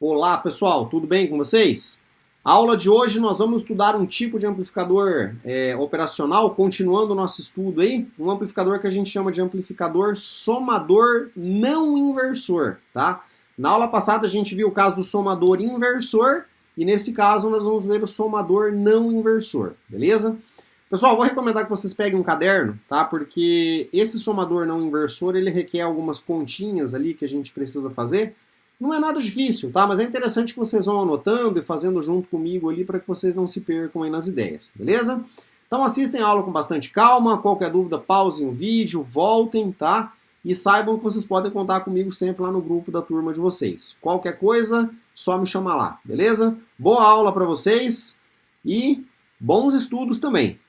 Olá pessoal, tudo bem com vocês? A aula de hoje nós vamos estudar um tipo de amplificador operacional, continuando o nosso estudo aí, um amplificador que a gente chama de amplificador somador não inversor, tá? Na aula passada a gente viu o caso do somador inversor e nesse caso nós vamos ver o somador não inversor, beleza? Pessoal, vou recomendar que vocês peguem um caderno, tá? Porque esse somador não inversor, ele requer algumas continhas ali que a gente precisa fazer. Não é nada difícil, tá? Mas é interessante que vocês vão anotando e fazendo junto comigo ali para que vocês não se percam aí nas ideias, beleza? Então assistem a aula com bastante calma, qualquer dúvida pausem o vídeo, voltem, tá? E saibam que vocês podem contar comigo sempre lá no grupo da turma de vocês. Qualquer coisa, só me chamar lá, beleza? Boa aula para vocês e bons estudos também.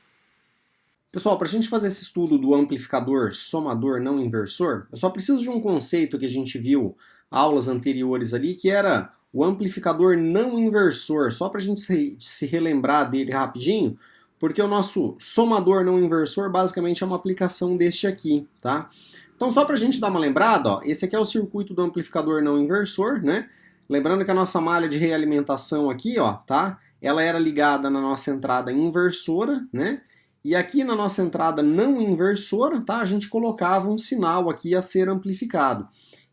Pessoal, para a gente fazer esse estudo do amplificador somador não inversor, eu só preciso de um conceito que a gente viu aulas anteriores ali, que era o amplificador não inversor, só para a gente se relembrar dele rapidinho, porque o nosso somador não inversor basicamente é uma aplicação deste aqui, tá? Então só para a gente dar uma lembrada, ó, esse aqui é o circuito do amplificador não inversor, né? Lembrando que a nossa malha de realimentação aqui, ó, tá? Ela era ligada na nossa entrada inversora, né? E aqui na nossa entrada não inversora, tá? A gente colocava um sinal aqui a ser amplificado.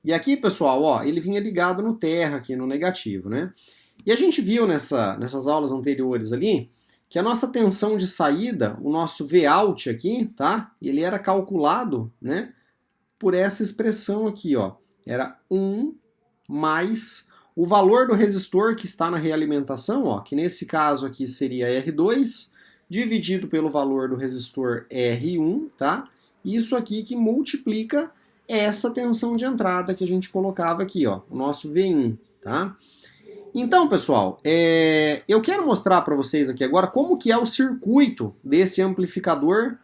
E aqui, pessoal, ó, ele vinha ligado no terra, aqui no negativo, né? E a gente viu nessas aulas anteriores ali, que a nossa tensão de saída, o nosso Vout aqui, tá? Ele era calculado, né? Por essa expressão aqui, ó. Era 1 mais o valor do resistor que está na realimentação, ó, que nesse caso aqui seria R2, dividido pelo valor do resistor R1, tá? Isso aqui que multiplica essa tensão de entrada que a gente colocava aqui, ó, o nosso V1, tá? Então, pessoal, eu quero mostrar para vocês aqui agora como que é o circuito desse amplificador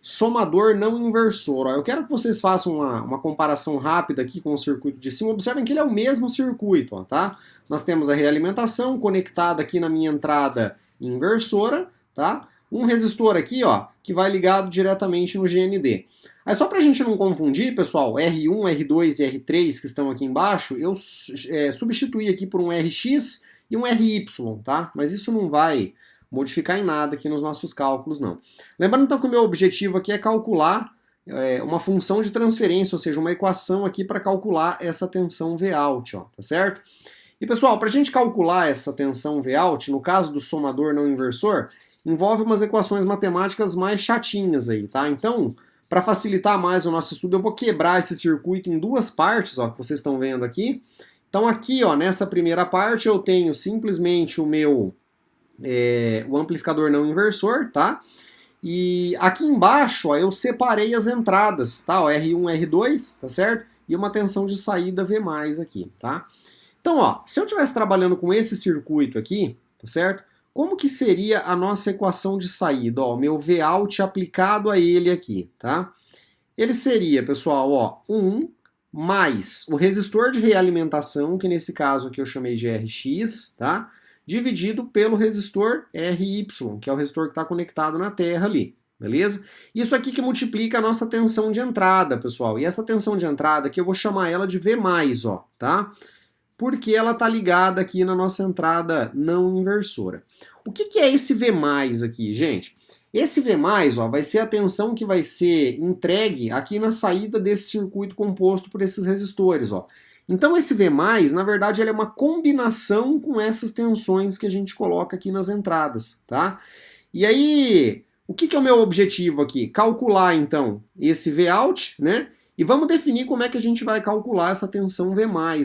somador não inversor. Ó, eu quero que vocês façam uma comparação rápida aqui com o circuito de cima. Observem que ele é o mesmo circuito, ó, tá? Nós temos a realimentação conectada aqui na minha entrada inversora, tá? Um resistor aqui, ó, que vai ligado diretamente no GND. Aí só para a gente não confundir, pessoal, R1, R2 e R3 que estão aqui embaixo, eu substituí aqui por um RX e um RY, tá? Mas isso não vai modificar em nada aqui nos nossos cálculos, não. Lembrando então que o meu objetivo aqui é calcular uma função de transferência, ou seja, uma equação aqui para calcular essa tensão Vout, ó, tá certo? E pessoal, para a gente calcular essa tensão Vout, no caso do somador não inversor, envolve umas equações matemáticas mais chatinhas aí, tá? Então, para facilitar mais o nosso estudo, eu vou quebrar esse circuito em duas partes, ó, que vocês estão vendo aqui. Então aqui, ó, nessa primeira parte eu tenho simplesmente o amplificador não inversor, tá? E aqui embaixo, ó, eu separei as entradas, tá? Ó, R1, R2, tá certo? E uma tensão de saída V+, aqui, tá? Então, ó, se eu estivesse trabalhando com esse circuito aqui, tá certo? Como que seria a nossa equação de saída? Ó, meu Vout aplicado a ele aqui, tá? Ele seria, pessoal, ó, 1 mais o resistor de realimentação, que nesse caso aqui eu chamei de Rx, tá? Dividido pelo resistor Ry, que é o resistor que está conectado na terra ali, beleza? Isso aqui que multiplica a nossa tensão de entrada, pessoal. E essa tensão de entrada aqui eu vou chamar ela de V+, ó, tá? Porque ela está ligada aqui na nossa entrada não inversora. O que é esse V+, aqui, gente? Esse V+, ó, vai ser a tensão que vai ser entregue aqui na saída desse circuito composto por esses resistores, ó. Então esse V+, na verdade, ele é uma combinação com essas tensões que a gente coloca aqui nas entradas, tá? E aí, o que é o meu objetivo aqui? Calcular, então, esse Vout, né? E vamos definir como é que a gente vai calcular essa tensão V+,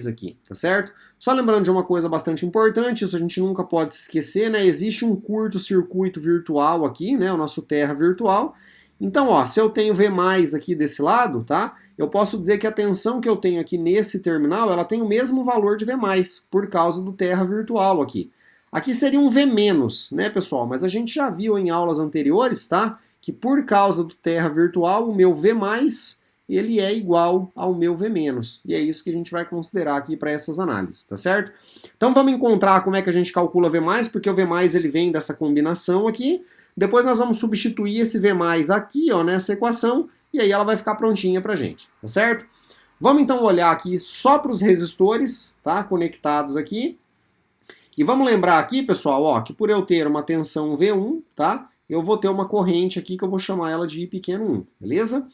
aqui, tá certo? Só lembrando de uma coisa bastante importante, isso a gente nunca pode se esquecer, né? Existe um curto-circuito virtual aqui, né? O nosso terra virtual. Então, ó, se eu tenho V+, aqui desse lado, tá? Eu posso dizer que a tensão que eu tenho aqui nesse terminal, ela tem o mesmo valor de V+, por causa do terra virtual aqui. Aqui seria um V-, né, pessoal? Mas a gente já viu em aulas anteriores, tá? Que por causa do terra virtual, o meu V+, ele é igual ao meu V-. E é isso que a gente vai considerar aqui para essas análises, tá certo? Então vamos encontrar como é que a gente calcula V+, porque o V+, ele vem dessa combinação aqui. Depois nós vamos substituir esse V+, aqui, ó, nessa equação, e aí ela vai ficar prontinha pra gente, tá certo? Vamos então olhar aqui só para os resistores, tá, conectados aqui. E vamos lembrar aqui, pessoal, ó, que por eu ter uma tensão V1, tá? Eu vou ter uma corrente aqui que eu vou chamar ela de I pequeno 1, beleza?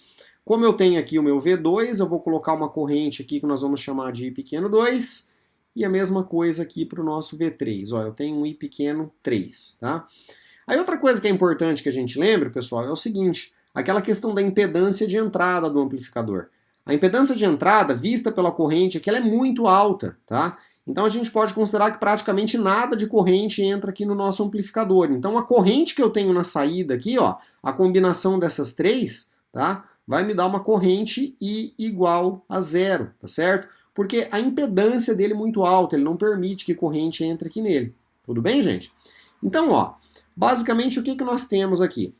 Como eu tenho aqui o meu V2, eu vou colocar uma corrente aqui que nós vamos chamar de I pequeno 2, e a mesma coisa aqui para o nosso V3. Ó, eu tenho um I pequeno 3, tá? Aí outra coisa que é importante que a gente lembre, pessoal, é o seguinte, aquela questão da impedância de entrada do amplificador. A impedância de entrada, vista pela corrente aqui, ela é muito alta, tá? Então a gente pode considerar que praticamente nada de corrente entra aqui no nosso amplificador. Então a corrente que eu tenho na saída aqui, ó, a combinação dessas três, tá? Vai me dar uma corrente I igual a zero, tá certo? Porque a impedância dele é muito alta, ele não permite que corrente entre aqui nele. Tudo bem, gente? Então, ó, basicamente o que nós temos aqui?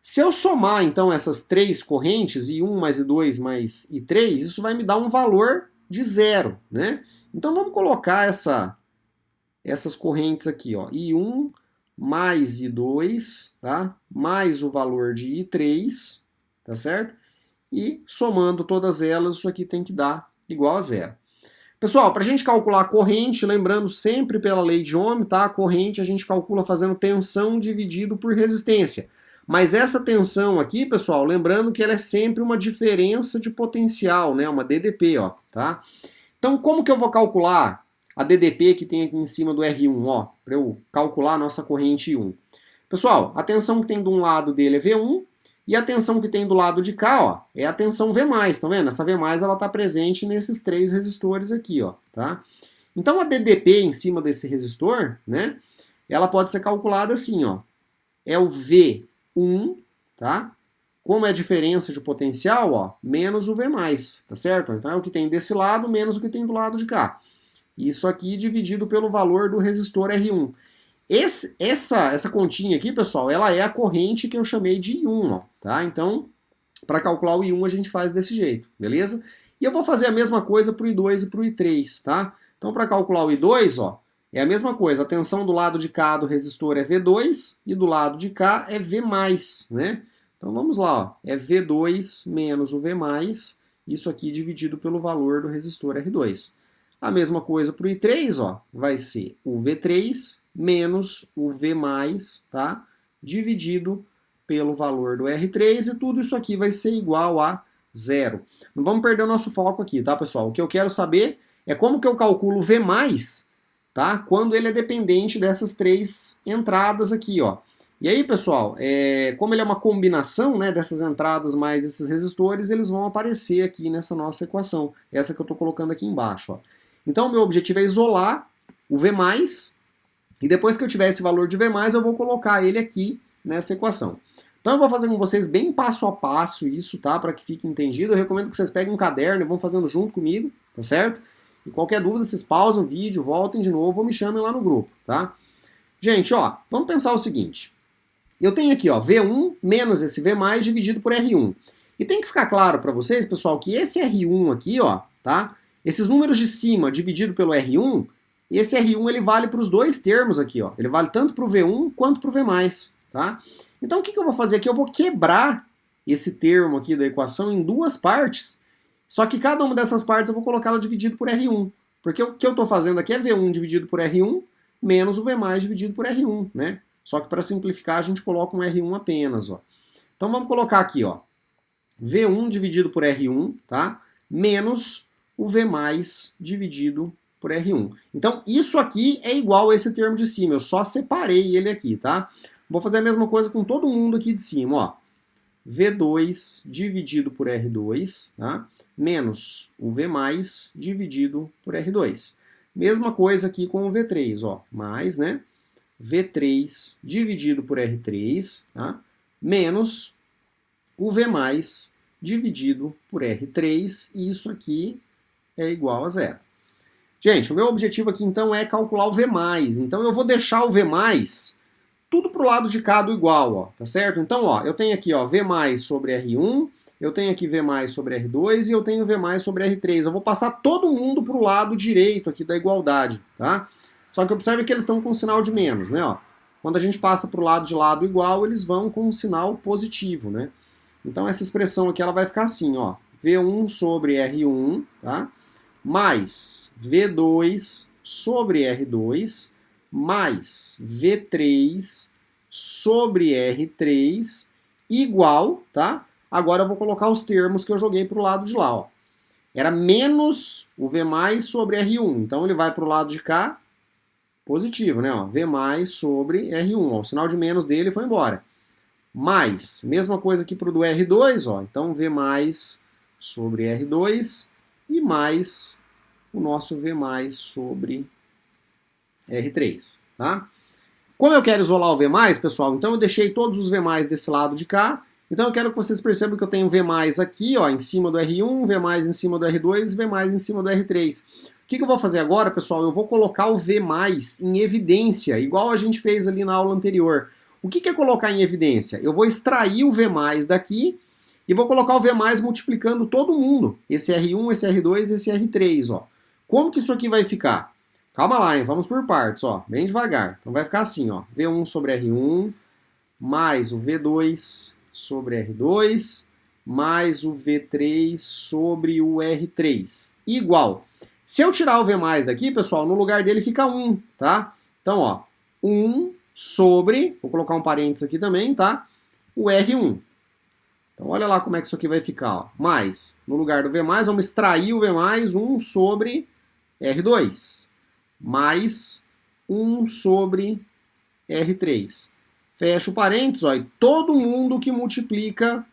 Se eu somar, então, essas três correntes, I1 mais I2 mais I3, isso vai me dar um valor de zero, né? Então vamos colocar essas correntes aqui, ó, I1 mais I2, tá? Mais o valor de I3, tá certo? E somando todas elas, isso aqui tem que dar igual a zero. Pessoal, para a gente calcular a corrente, lembrando sempre pela lei de Ohm, tá? A corrente a gente calcula fazendo tensão dividido por resistência. Mas essa tensão aqui, pessoal, lembrando que ela é sempre uma diferença de potencial, né? Uma DDP, ó, tá? Então, como que eu vou calcular a DDP que tem aqui em cima do R1, ó, para eu calcular a nossa corrente I1? Pessoal, a tensão que tem de um lado dele é V1, e a tensão que tem do lado de cá, ó, é a tensão V+, tá vendo? Essa V+, ela está presente nesses três resistores aqui, ó, tá? Então a DDP em cima desse resistor, né, ela pode ser calculada assim, ó, é o V1, tá? Como é a diferença de potencial, ó, menos o V+, tá certo? Então é o que tem desse lado menos o que tem do lado de cá. Isso aqui dividido pelo valor do resistor R1. Essa continha aqui, pessoal, ela é a corrente que eu chamei de I1, ó, tá? Então, para calcular o I1 a gente faz desse jeito, beleza? E eu vou fazer a mesma coisa para o I2 e para o I3, tá? Então, para calcular o I2, ó, é a mesma coisa. A tensão do lado de cá do resistor é V2 e do lado de cá é V+, né? Então, vamos lá, ó, é V2 menos o V+, isso aqui dividido pelo valor do resistor R2. A mesma coisa para o I3, ó, vai ser o V3 menos o V+, tá? Dividido pelo valor do R3 e tudo isso aqui vai ser igual a zero. Não vamos perder o nosso foco aqui, tá, pessoal? O que eu quero saber é como que eu calculo o V+, tá? Quando ele é dependente dessas três entradas aqui, ó. E aí, pessoal, como ele é uma combinação, né, dessas entradas mais esses resistores, eles vão aparecer aqui nessa nossa equação. Essa que eu estou colocando aqui embaixo, ó. Então, o meu objetivo é isolar o V+, e depois que eu tiver esse valor de V+, eu vou colocar ele aqui nessa equação. Então eu vou fazer com vocês bem passo a passo isso, tá? Para que fique entendido. Eu recomendo que vocês peguem um caderno e vão fazendo junto comigo, tá certo? E qualquer dúvida, vocês pausam o vídeo, voltem de novo ou me chamem lá no grupo, tá? Gente, ó, vamos pensar o seguinte. Eu tenho aqui, ó, V1 menos esse V+, dividido por R1. E tem que ficar claro para vocês, pessoal, que esse R1 aqui, ó, tá? Esses números de cima dividido pelo R1, esse R1 ele vale para os dois termos aqui, ó. Ele vale tanto para o V1 quanto para o V+, tá? Então o que eu vou fazer aqui? Eu vou quebrar esse termo aqui da equação em duas partes, só que cada uma dessas partes eu vou colocá-la dividido por R1. Porque o que eu estou fazendo aqui é V1 dividido por R1 menos o V+ dividido por R1, né? Só que para simplificar a gente coloca um R1 apenas, ó. Então vamos colocar aqui, ó, V1 dividido por R1, tá? Menos o V+ dividido por R1. Então, isso aqui é igual a esse termo de cima, eu só separei ele aqui, tá? Vou fazer a mesma coisa com todo mundo aqui de cima, ó. V2 dividido por R2, tá? Menos o V+ dividido por R2. Mesma coisa aqui com o V3, ó. Mais, né? V3 dividido por R3, tá? Menos o V+ dividido por R3, e isso aqui é igual a zero. Gente, o meu objetivo aqui então é calcular o V+. Então eu vou deixar o V+, tudo pro lado de cá do igual, ó, tá certo? Então, ó, eu tenho aqui, ó, V+ sobre R1, eu tenho aqui V+ sobre R2 e eu tenho V+ sobre R3. Eu vou passar todo mundo pro lado direito aqui da igualdade, tá? Só que observe que eles estão com um sinal de menos, né, ó. Quando a gente passa pro lado de lado igual, eles vão com um sinal positivo, né? Então essa expressão aqui ela vai ficar assim, ó, V1 sobre R1, tá? Mais V2 sobre R2, mais V3 sobre R3 igual, tá? Agora eu vou colocar os termos que eu joguei para o lado de lá, ó. Era menos o V mais sobre R1, então ele vai para o lado de cá, positivo, né? Ó, V mais sobre R1, ó, o sinal de menos dele foi embora. Mais, mesma coisa aqui para o do R2, ó, então V mais sobre R2 e mais o nosso V mais sobre R3, tá? Como eu quero isolar o V+, pessoal, então eu deixei todos os V+, desse lado de cá. Então eu quero que vocês percebam que eu tenho V+, aqui, ó, em cima do R1, V+, em cima do R2 e V+, em cima do R3. O que eu vou fazer agora, pessoal? Eu vou colocar o V+, em evidência, igual a gente fez ali na aula anterior. O que é colocar em evidência? Eu vou extrair o V+, daqui e vou colocar o V+, multiplicando todo mundo. Esse R1, esse R2 e esse R3, ó. Como que isso aqui vai ficar? Calma lá, hein? Vamos por partes, ó, bem devagar. Então vai ficar assim, ó, V1 sobre R1, mais o V2 sobre R2, mais o V3 sobre o R3, igual. Se eu tirar o V mais daqui, pessoal, no lugar dele fica 1, tá? Então, ó, 1 sobre, vou colocar um parênteses aqui também, tá? O R1. Então, olha lá como é que isso aqui vai ficar, ó. Mais, no lugar do V+, vamos extrair o V+, 1 sobre R2 mais 1 sobre R3. Fecha o parênteses, ó, e todo mundo que multiplica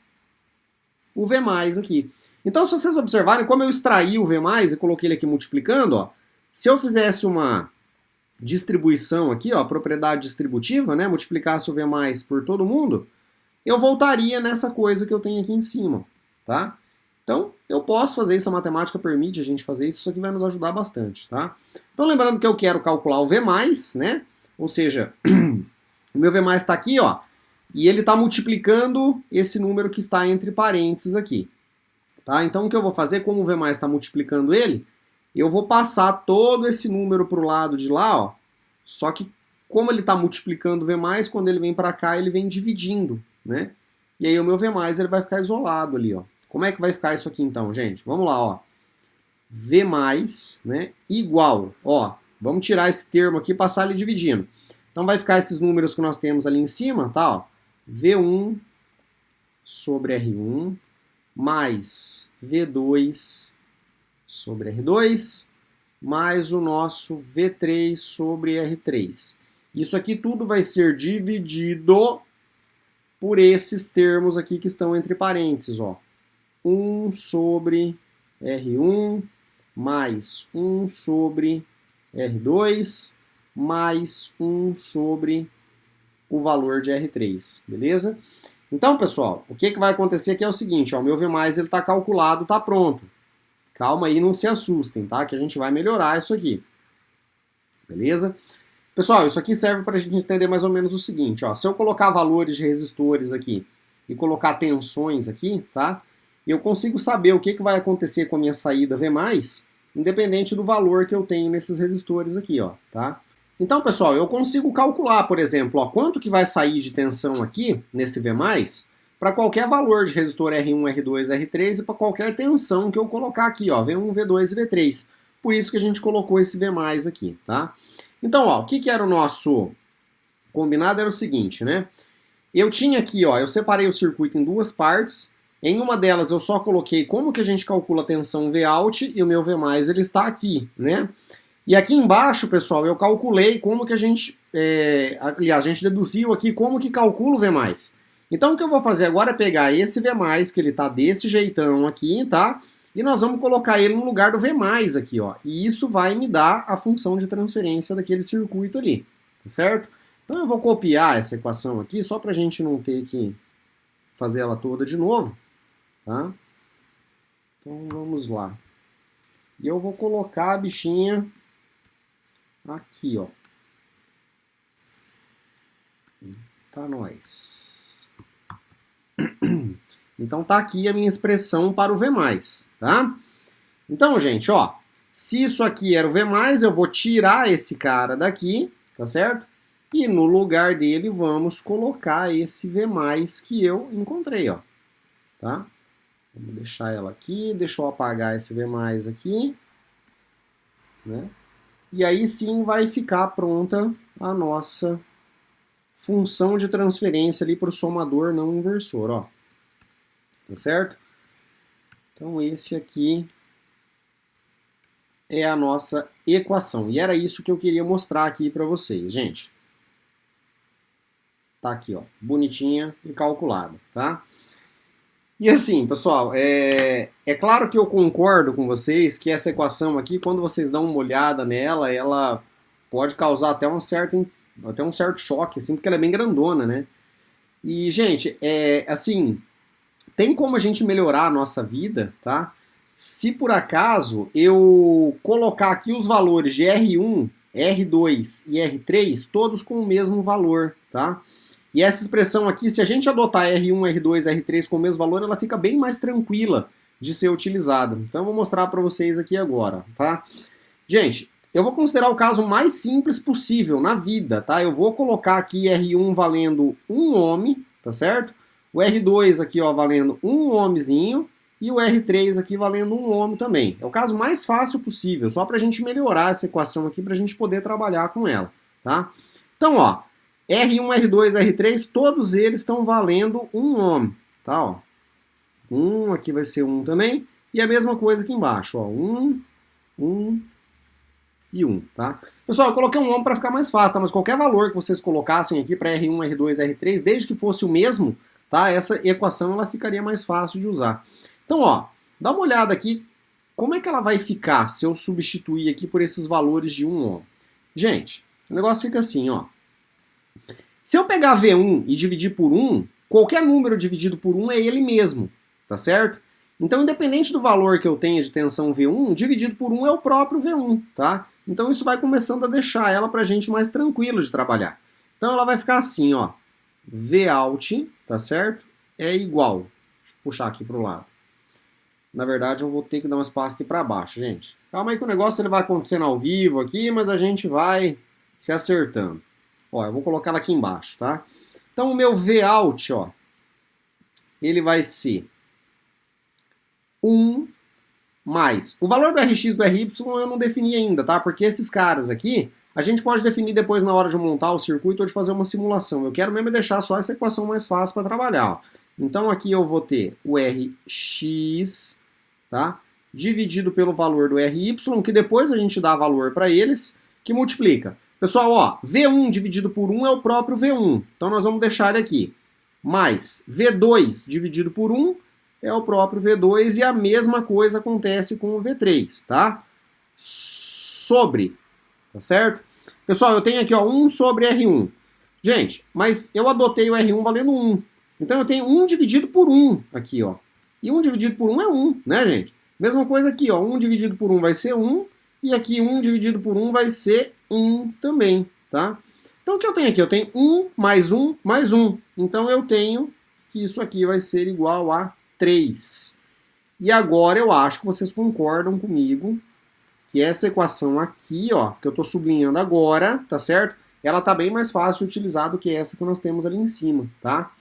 o V mais aqui. Então, se vocês observarem, como eu extraí o V mais e coloquei ele aqui multiplicando, ó, se eu fizesse uma distribuição aqui, ó, propriedade distributiva, né, multiplicasse o V mais por todo mundo, eu voltaria nessa coisa que eu tenho aqui em cima, tá? Então, eu posso fazer isso, a matemática permite a gente fazer isso, isso aqui vai nos ajudar bastante, tá? Então, lembrando que eu quero calcular o V+, né? Ou seja, o meu V+ está aqui, ó, e ele está multiplicando esse número que está entre parênteses aqui, tá? Então, o que eu vou fazer, como o V+ está multiplicando ele, eu vou passar todo esse número para o lado de lá, ó, só que como ele está multiplicando o V+, quando ele vem para cá, ele vem dividindo, né? E aí o meu V+, ele vai ficar isolado ali, ó. Como é que vai ficar isso aqui então, gente? Vamos lá, ó. V+, né, igual, ó, vamos tirar esse termo aqui e passar ele dividindo. Então vai ficar esses números que nós temos ali em cima, tá, ó, V1 sobre R1 mais V2 sobre R2 mais o nosso V3 sobre R3. Isso aqui tudo vai ser dividido por esses termos aqui que estão entre parênteses, ó. 1 sobre R1 mais 1 sobre R2 mais 1 sobre o valor de R3, beleza? Então, pessoal, o que vai acontecer aqui é o seguinte, ó, o meu V+, ele está calculado, está pronto. Calma aí, não se assustem, tá? Que a gente vai melhorar isso aqui, beleza? Pessoal, isso aqui serve para a gente entender mais ou menos o seguinte, ó, se eu colocar valores de resistores aqui e colocar tensões aqui, tá? Eu consigo saber o que vai acontecer com a minha saída V+, independente do valor que eu tenho nesses resistores aqui, ó, tá? Então, pessoal, eu consigo calcular, por exemplo, ó, quanto que vai sair de tensão aqui, nesse V+, para qualquer valor de resistor R1, R2, R3 e para qualquer tensão que eu colocar aqui, ó, V1, V2 e V3. Por isso que a gente colocou esse V+, aqui, tá? Então, ó, o que era o nosso combinado era o seguinte, né? Eu tinha aqui, ó, eu separei o circuito em duas partes. Em uma delas eu só coloquei como que a gente calcula a tensão Vout e o meu V+, ele está aqui, né? E aqui embaixo, pessoal, eu calculei como que a gente, aliás, a gente deduziu aqui como que calcula o V+. Então o que eu vou fazer agora é pegar esse V+, que ele está desse jeitão aqui, tá? E nós vamos colocar ele no lugar do V+, aqui, ó. E isso vai me dar a função de transferência daquele circuito ali, tá certo? Então eu vou copiar essa equação aqui, só para a gente não ter que fazer ela toda de novo, tá? Então vamos lá. E eu vou colocar a bichinha aqui, ó. Tá nós. Então tá aqui a minha expressão para o V+, tá? Então, gente, ó, se isso aqui era o V+, eu vou tirar esse cara daqui, tá certo? E no lugar dele vamos colocar esse V+, que eu encontrei, ó, tá? Vamos deixar ela aqui, deixa eu apagar esse V+, aqui, né? E aí sim vai ficar pronta a nossa função de transferência ali para o somador não inversor, ó. Tá certo? Então esse aqui é a nossa equação. E era isso que eu queria mostrar aqui para vocês, gente. Tá aqui, ó, bonitinha e calculada, tá? E assim, pessoal, é claro que eu concordo com vocês que essa equação aqui, quando vocês dão uma olhada nela, ela pode causar até um certo choque, assim, porque ela é bem grandona, né? E, gente, assim, tem como a gente melhorar a nossa vida, tá? Se por acaso eu colocar aqui os valores de R1, R2 e R3, todos com o mesmo valor, tá? E essa expressão aqui, se a gente adotar R1, R2, R3 com o mesmo valor, ela fica bem mais tranquila de ser utilizada. Então eu vou mostrar para vocês aqui agora, tá? Gente, eu vou considerar o caso mais simples possível na vida, tá? Eu vou colocar aqui R1 valendo 1 ohm, tá certo? O R2 aqui, ó, valendo 1 ohmzinho e o R3 aqui valendo 1 ohm também. É o caso mais fácil possível, só para a gente melhorar essa equação aqui, para a gente poder trabalhar com ela, tá? Então, ó, R1, R2, R3, todos eles estão valendo 1 ohm, tá? Ó. 1, aqui vai ser 1 também, e a mesma coisa aqui embaixo, ó, 1, 1 e 1, tá? Pessoal, eu coloquei 1 ohm para ficar mais fácil, tá? Mas qualquer valor que vocês colocassem aqui para R1, R2, R3, desde que fosse o mesmo, tá? Essa equação ela ficaria mais fácil de usar. Então, ó, dá uma olhada aqui, como é que ela vai ficar se eu substituir aqui por esses valores de 1 ohm? Gente, o negócio fica assim, ó. Se eu pegar V1 e dividir por 1, qualquer número dividido por 1 é ele mesmo, tá certo? Então, independente do valor que eu tenha de tensão V1, dividido por 1 é o próprio V1, tá? Então isso vai começando a deixar ela pra gente mais tranquila de trabalhar. Então ela vai ficar assim, ó. Vout, tá certo? É igual. Deixa eu puxar aqui pro lado. Na verdade, eu vou ter que dar um espaço aqui para baixo, gente. Calma aí que o negócio ele vai acontecendo ao vivo aqui, mas a gente vai se acertando. Ó, eu vou colocar ela aqui embaixo, tá? Então, o meu Vout, ó, ele vai ser 1 mais... O valor do Rx e do Ry eu não defini ainda, tá? Porque esses caras aqui, a gente pode definir depois na hora de montar o circuito ou de fazer uma simulação. Eu quero mesmo deixar só essa equação mais fácil para trabalhar, ó. Então, aqui eu vou ter o Rx... tá? Dividido pelo valor do Ry, que depois a gente dá valor para eles, que multiplica. Pessoal, ó, V1 dividido por 1 é o próprio V1, então nós vamos deixar ele aqui. Mais V2 dividido por 1 é o próprio V2 e a mesma coisa acontece com o V3, tá? Sobre, tá certo? Pessoal, eu tenho aqui, ó, 1 sobre R1. Gente, mas eu adotei o R1 valendo 1. Então eu tenho 1 dividido por 1 aqui, ó. E 1 dividido por 1 é 1, né, gente? Mesma coisa aqui, ó. 1 dividido por 1 vai ser 1. E aqui 1 dividido por 1 vai ser 1 também, tá? Então o que eu tenho aqui? Eu tenho 1 mais 1 mais 1. Então eu tenho que isso aqui vai ser igual a 3. E agora eu acho que vocês concordam comigo que essa equação aqui, ó, que eu estou sublinhando agora, tá certo? Ela tá bem mais fácil de utilizar do que essa que nós temos ali em cima, tá?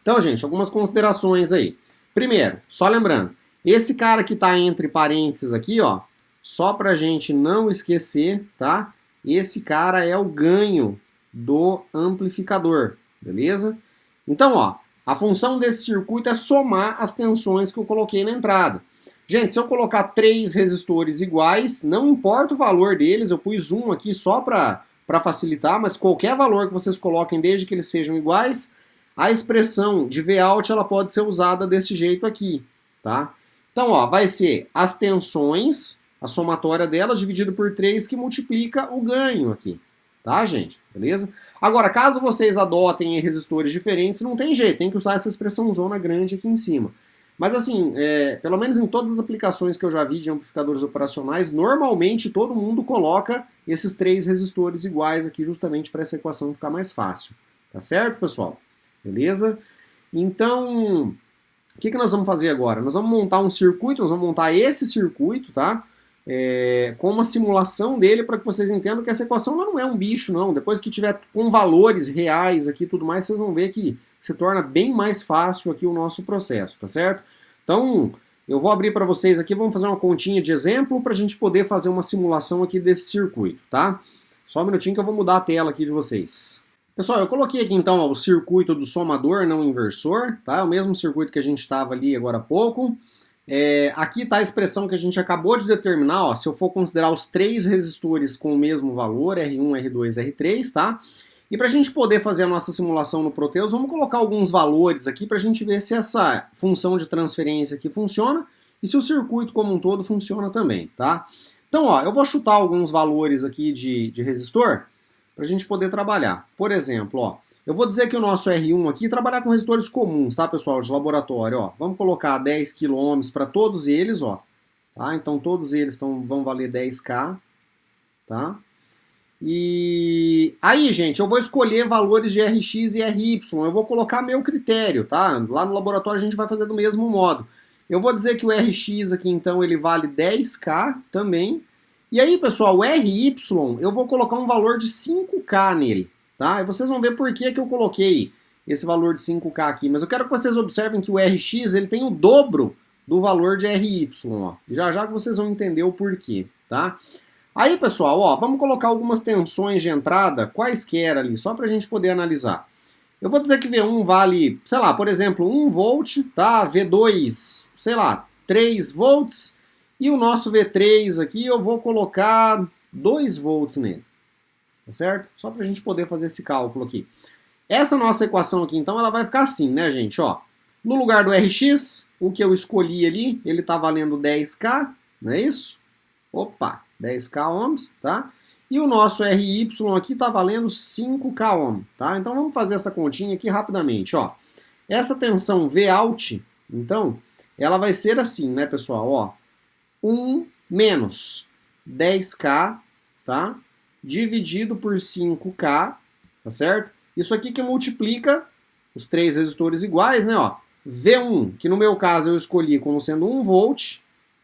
Então, gente, algumas considerações aí. Primeiro, só lembrando, esse cara que está entre parênteses aqui, ó, só para a gente não esquecer, tá? Esse cara é o ganho do amplificador, beleza? Então, ó, a função desse circuito é somar as tensões que eu coloquei na entrada. Gente, se eu colocar 3 resistores iguais, não importa o valor deles, eu pus um aqui só para facilitar, mas qualquer valor que vocês coloquem, desde que eles sejam iguais, a expressão de Vout ela pode ser usada desse jeito aqui, tá? Então, ó, vai ser as tensões, a somatória delas, dividido por 3, que multiplica o ganho aqui, tá, gente? Beleza? Agora, caso vocês adotem resistores diferentes, não tem jeito, tem que usar essa expressão zona grande aqui em cima. Mas assim, pelo menos em todas as aplicações que eu já vi de amplificadores operacionais, normalmente todo mundo coloca esses 3 resistores iguais aqui justamente para essa equação ficar mais fácil. Tá certo, pessoal? Beleza? Então, o que nós vamos fazer agora? Nós vamos montar um circuito, nós vamos montar esse circuito, tá? Com uma simulação dele para que vocês entendam que essa equação não é um bicho, não. Depois que tiver com valores reais aqui e tudo mais, vocês vão ver que se torna bem mais fácil aqui o nosso processo, tá certo? Então, eu vou abrir para vocês aqui, vamos fazer uma continha de exemplo para a gente poder fazer uma simulação aqui desse circuito, tá? Só um minutinho que eu vou mudar a tela aqui de vocês. Pessoal, eu coloquei aqui então ó, o circuito do somador não inversor, tá? É o mesmo circuito que a gente estava ali agora há pouco. Aqui está a expressão que a gente acabou de determinar, ó, se eu for considerar os três resistores com o mesmo valor, R1, R2, R3, tá? E para a gente poder fazer a nossa simulação no Proteus, vamos colocar alguns valores aqui para a gente ver se essa função de transferência aqui funciona e se o circuito como um todo funciona também, tá? Então, ó, eu vou chutar alguns valores aqui de resistor para a gente poder trabalhar. Por exemplo, ó, eu vou dizer que o nosso R1 aqui trabalhar com resistores comuns, tá, pessoal, de laboratório, ó. Vamos colocar 10 kΩ para todos eles, ó. Tá? Então todos eles vão valer 10K, tá? E aí, gente, eu vou escolher valores de Rx e Ry. Eu vou colocar meu critério, tá? Lá no laboratório a gente vai fazer do mesmo modo. Eu vou dizer que o Rx aqui, então, ele vale 10K também. E aí, pessoal, o Ry, eu vou colocar um valor de 5K nele, tá? E vocês vão ver por que eu coloquei esse valor de 5K aqui. Mas eu quero que vocês observem que o Rx, ele tem o dobro do valor de Ry, ó. Já já que vocês vão entender o porquê, tá? Aí, pessoal, ó, vamos colocar algumas tensões de entrada, quaisquer ali, só pra gente poder analisar. Eu vou dizer que V1 vale, sei lá, por exemplo, 1 volt, tá? V2, sei lá, 3 volts. E o nosso V3 aqui eu vou colocar 2 volts nele, tá certo? Só para a gente poder fazer esse cálculo aqui. Essa nossa equação aqui, então, ela vai ficar assim, né, gente? Ó, no lugar do Rx, o que eu escolhi ali, ele está valendo 10K, não é isso? Opa, 10K ohms, tá? E o nosso Ry aqui está valendo 5K ohm, tá? Então vamos fazer essa continha aqui rapidamente, ó. Essa tensão Vout, então, ela vai ser assim, né, pessoal? Ó, 1 menos 10K, tá? Dividido por 5K, tá certo? Isso aqui que multiplica os três resistores iguais, né? Ó, V1, que no meu caso eu escolhi como sendo 1 volt,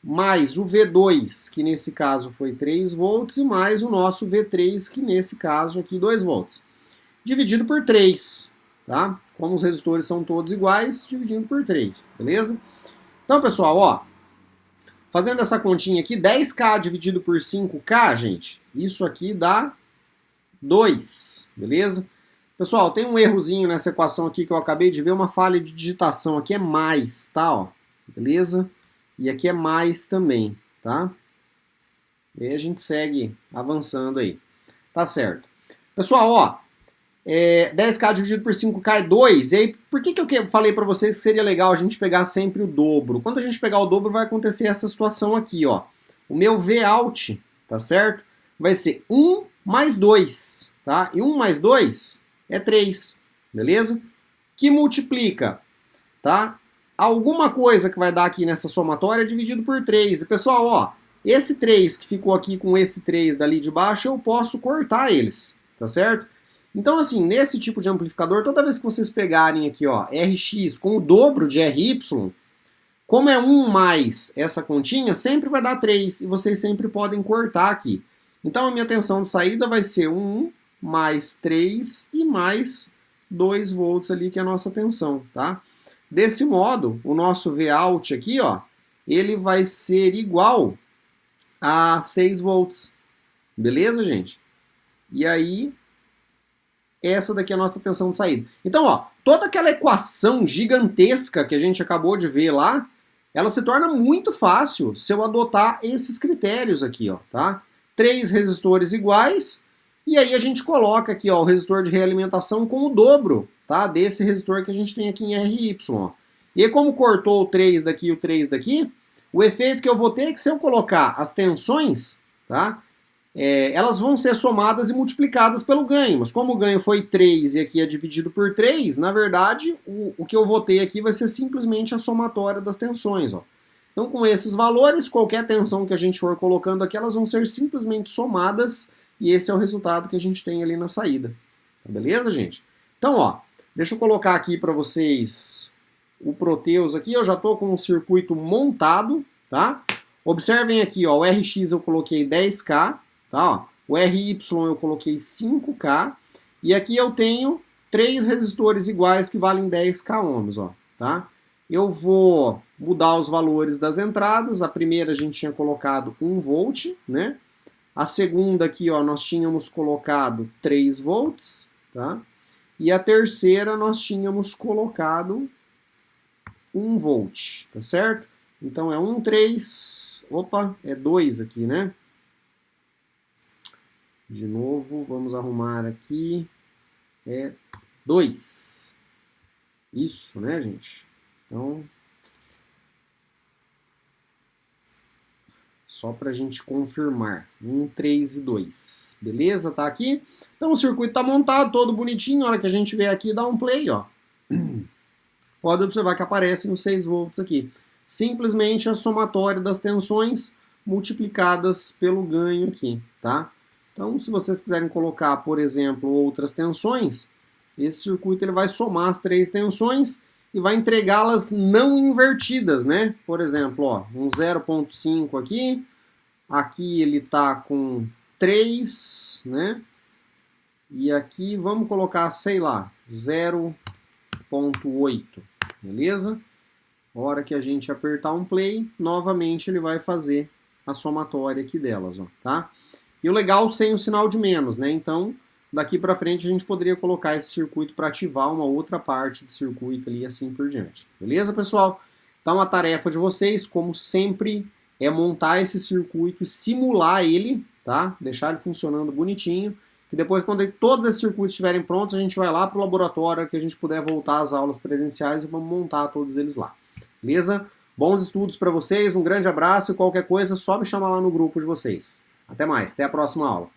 mais o V2, que nesse caso foi 3 volts, e mais o nosso V3, que nesse caso aqui 2 volts. Dividido por 3, tá? Como os resistores são todos iguais, dividindo por 3, beleza? Então, pessoal, ó, fazendo essa continha aqui, 10K dividido por 5K, gente, isso aqui dá 2, beleza? Pessoal, tem um errozinho nessa equação aqui que eu acabei de ver, uma falha de digitação. Aqui é mais, tá? Ó, beleza? E aqui é mais também, tá? E aí a gente segue avançando aí. Tá certo. Pessoal, ó, 10K dividido por 5K é 2. E aí, por que eu falei para vocês que seria legal a gente pegar sempre o dobro? Quando a gente pegar o dobro, vai acontecer essa situação aqui, ó. O meu Vout, tá certo? Vai ser 1 mais 2, tá? E 1 mais 2 é 3, beleza? Que multiplica, tá? Alguma coisa que vai dar aqui nessa somatória dividido por 3. E, pessoal, ó, esse 3 que ficou aqui com esse 3 dali de baixo, eu posso cortar eles, tá certo? Então, assim, nesse tipo de amplificador, toda vez que vocês pegarem aqui, ó, Rx com o dobro de Ry, como é 1 mais essa continha, sempre vai dar 3, e vocês sempre podem cortar aqui. Então, a minha tensão de saída vai ser 1 mais 3 e mais 2 volts ali, que é a nossa tensão, tá? Desse modo, o nosso Vout aqui, ó, ele vai ser igual a 6 volts. Beleza, gente? E aí, essa daqui é a nossa tensão de saída. Então, ó, toda aquela equação gigantesca que a gente acabou de ver lá, ela se torna muito fácil se eu adotar esses critérios aqui, ó, tá? 3 resistores iguais, e aí a gente coloca aqui, ó, o resistor de realimentação com o dobro, tá? Desse resistor que a gente tem aqui em Ry, ó. E aí, como cortou o 3 daqui e o 3 daqui, o efeito que eu vou ter é que se eu colocar as tensões, tá? Elas vão ser somadas e multiplicadas pelo ganho. Mas como o ganho foi 3 e aqui é dividido por 3, na verdade, o que eu vou ter aqui vai ser simplesmente a somatória das tensões, ó. Então, com esses valores, qualquer tensão que a gente for colocando aqui, elas vão ser simplesmente somadas, e esse é o resultado que a gente tem ali na saída. Tá, beleza, gente? Então, ó, deixa eu colocar aqui para vocês o Proteus aqui. Eu já estou com o circuito montado, tá? Observem aqui, ó, o Rx eu coloquei 10K, tá? Ó, o Ry eu coloquei 5K, e aqui eu tenho 3 resistores iguais que valem 10K ohms, ó, tá? Eu vou mudar os valores das entradas. A primeira a gente tinha colocado 1 volt, né? A segunda aqui, ó, nós tínhamos colocado 3 volts, tá? E a terceira nós tínhamos colocado 1 volt, tá certo? Então é 1, 3, opa, é 2 aqui, né? De novo, vamos arrumar aqui, é 2. Isso, né, gente? Então, só para a gente confirmar, 1, 3 e 2, beleza? Tá aqui? Então o circuito tá montado, todo bonitinho, na hora que a gente vier aqui, dá um play, ó. Pode observar que aparecem os 6 volts aqui. Simplesmente a somatória das tensões multiplicadas pelo ganho aqui, tá? Então, se vocês quiserem colocar, por exemplo, outras tensões, esse circuito ele vai somar as 3 tensões e vai entregá-las não invertidas, né? Por exemplo, ó, um 0,5 aqui, aqui ele tá com 3, né? E aqui vamos colocar, sei lá, 0,8, beleza? A hora que a gente apertar um play, novamente ele vai fazer a somatória aqui delas, ó, tá? E o legal sem o sinal de menos, né? Então, daqui para frente a gente poderia colocar esse circuito para ativar uma outra parte de circuito ali e assim por diante. Beleza, pessoal? Então a tarefa de vocês, como sempre, é montar esse circuito e simular ele, tá? Deixar ele funcionando bonitinho. Que depois, quando todos esses circuitos estiverem prontos, a gente vai lá para o laboratório que a gente puder voltar às aulas presenciais e vamos montar todos eles lá. Beleza? Bons estudos para vocês, um grande abraço e qualquer coisa, só me chamar lá no grupo de vocês. Até mais, até a próxima aula.